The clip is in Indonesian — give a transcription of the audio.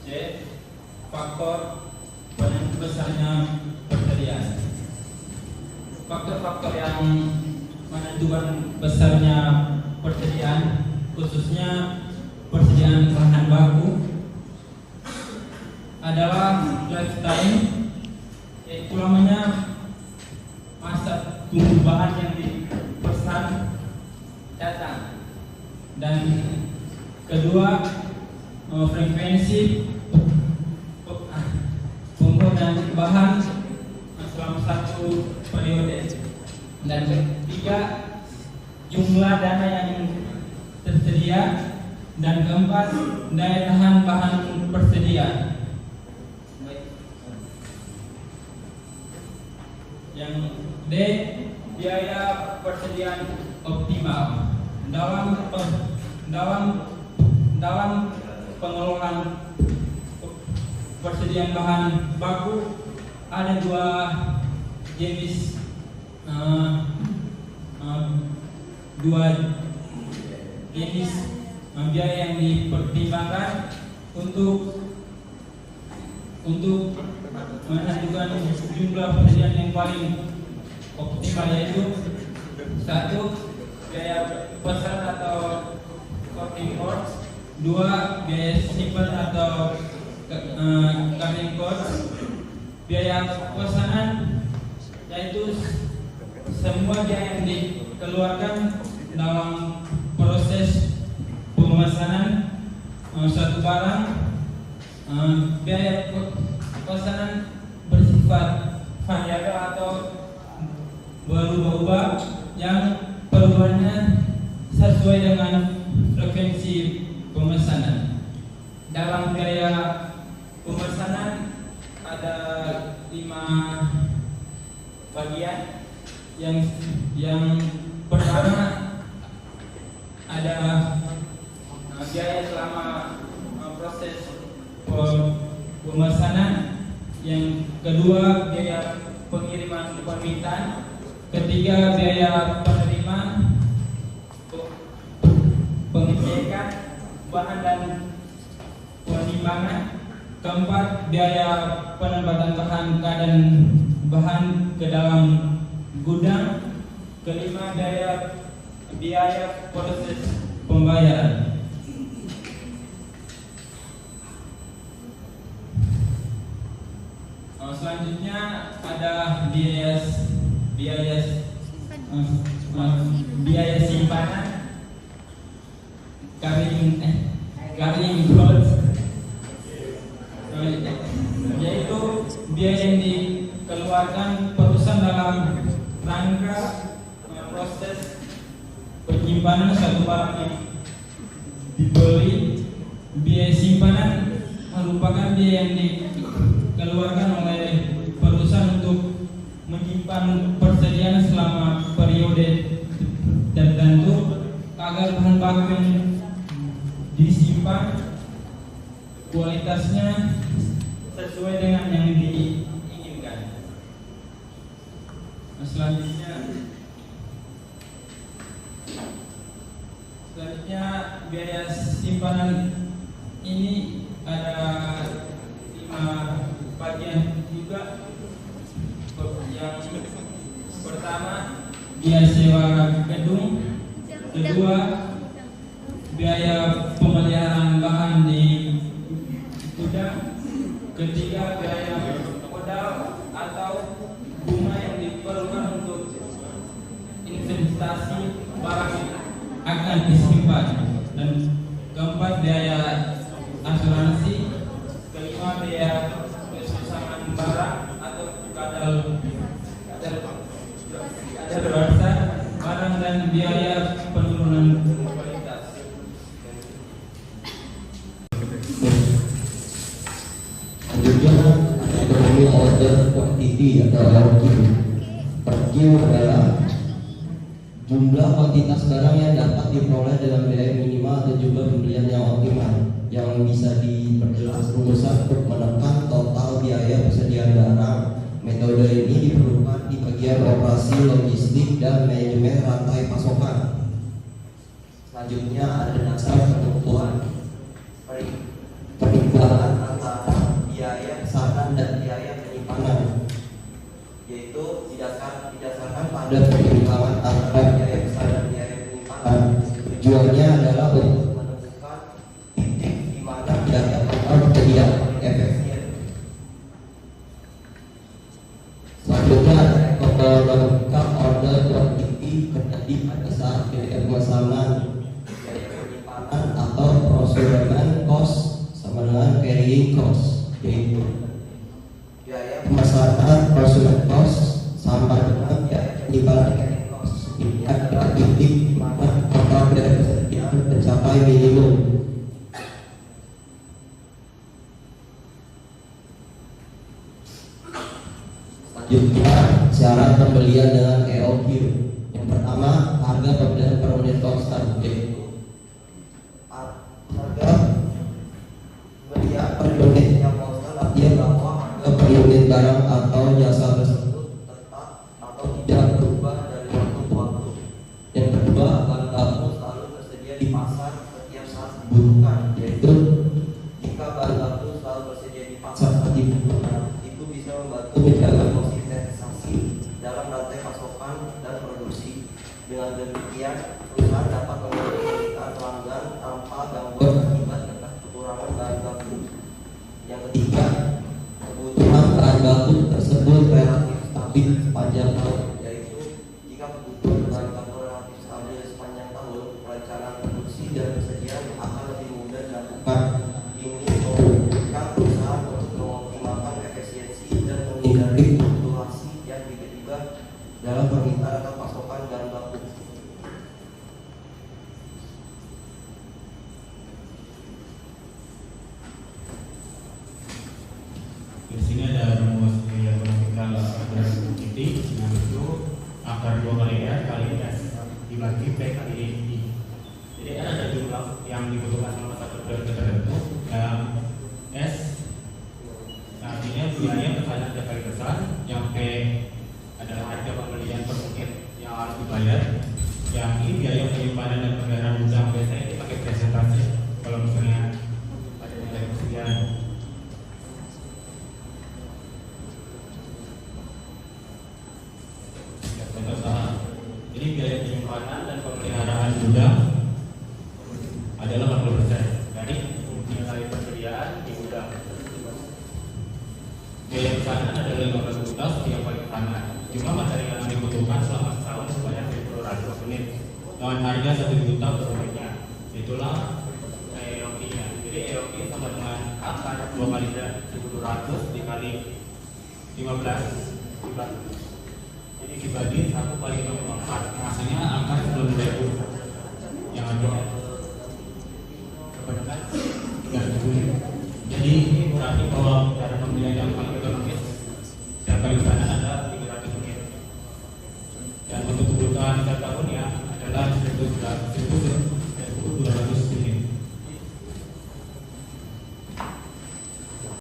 C. Faktor besarnya persediaan. Faktor-faktor yang menentukan besarnya persediaan, khususnya persediaan bahan baku, adalah lifetime, yaitu lamanya masa tunggu bahan yang dipesan datang. Dan kedua, frekuensi penggunaan bahan selama satu periode. Dan ketiga, jumlah dana yang tersedia. Dan keempat, daya tahan bahan persediaan. Yang D, biaya persediaan optimal. Dalam pengelolaan persediaan bahan baku ada dua jenis biaya yang dipertimbangkan untuk menentukan jumlah persediaan yang paling optimal, yaitu satu, biaya pesan atau costing cost, dua, biaya simpan atau carrying cost. Biaya pesanan yaitu semua biaya yang dikeluarkan dalam proses pemesanan suatu barang. Biaya pesanan bersifat variabel atau berubah-ubah yang perubahannya sesuai dengan frekuensi pemesanan. Dalam biaya pemesanan ada 5 bagian. Yang pertama ada biaya selama proses pemesanan. Yang kedua, biaya pengiriman permintaan. Ketiga, biaya penerimaan, pengecekan bahan dan penimbangan. Keempat, biaya penempatan bahan ke dalam gudang. Kelima, biaya proses pembayaran. Selanjutnya ada biaya simpanan, carrying cost, yaitu biaya yang dikeluarkan perusahaan dalam rangka proses penyimpanan suatu barang yang dibeli. Biaya simpanan merupakan biaya yang dikeluarkan oleh perusahaan untuk menyimpan persediaan selama periode tertentu agar bahan baku yang disimpan kualitasnya sesuai dengan yang diinginkan. Selanjutnya biaya simpanan ini ada 5 bagian juga. Yang pertama, biaya sewa gedung. Kedua, biaya pemeliharaan bahan di gudang. Ketiga, biaya modal atau bunga yang diperlukan untuk investasi barang akan disimpan. Dan keempat, biaya asuransi. Kelima, biaya kesusahan barang atau kadaluarsa barang, dan biaya penurunan kualitas. Selanjutnya ekonomi order quantity atau RQ. RQ adalah jumlah kuantitas barang yang dapat diperoleh dalam biaya minimal atau jumlah pembelian yang optimal, yang bisa diperjelas rumusan untuk menekan total biaya persediaan barang. Metode ini diperlukan di bagian operasi logistik dan manajemen rantai pasokan. Selanjutnya ada dasar penentuan perimbangan tidak tersedia efisien. Selanjutnya logika order quantity terjadi pada saat biaya pemasangan, biaya penyimpanan atau proseduran cost sama dengan carrying cost, yaitu biaya pemasangan proseduran cost sama dengan biaya penyimpanan carrying cost. Ini adalah titik mana total biaya persediaan mencapai minimum. Selanjutnya syarat pembelian dengan EOQ. Yang pertama, harga pembelian per unit konstan, yaitu harga pembelian per unit yang konstan artinya bahwa harga per unit barang atau jasa tersebut tetap atau tidak berubah dari waktu ke waktu. Yang kedua, bahan baku selalu tersedia di pasar setiap saat dibutuhkan, yaitu jika bahan baku selalu tersedia di pasar saat dibutuhkan, itu bisa membantu menjaga konsistensi dalam rantai pasokan dan produksi. Dengan demikian, perusahaan dapat memenuhi permintaan pelanggan tanpa gangguan akibat kekurangan bahan baku. Yang ketiga, kebutuhan bahan baku tersebut relatif stabil sepanjang tahun, yaitu jika kebutuhan bahan baku relatif stabil sepanjang tahun, perencanaan produksi dan persediaan akan lebih mudah dilakukan. Ini memungkinkan perusahaan untuk mengoptimalkan efisiensi dan menghindari fluktuasi yang tiba-tiba dalam permintaan atau pasokan bahan baku. Di sini ada rumus grafikal order quantity, yang itu akar 2 kali R kali S dibagi P kali I. Jadi R ada jumlah yang dibutuhkan sama satu periode tertentu, yang S artinya biaya pesanan setiap kali pesan, yang P adalah harga pembelian per unit yang harus dibayar, yang I biaya penyimpanan dan pembayaran hutang. Biasanya ini pakai presentasi kalau misalnya ada nilai persediaan. Jadi biaya penyimpanan dan pemeliharaan gudang adalah 40% dari nilai persediaan di gudang. Biaya pesanan adalah 15 juta setiap kali pesanan. Jumlah material yang dibutuhkan selama setahun sebanyak 1.200 unit dengan harga 1 juta per unitnya. Itulah EOQ-nya. Jadi EOQ sama dengan akar 2 kali 1.200 dikali 15 jadi dibagi 1 kali 64. Maksudnya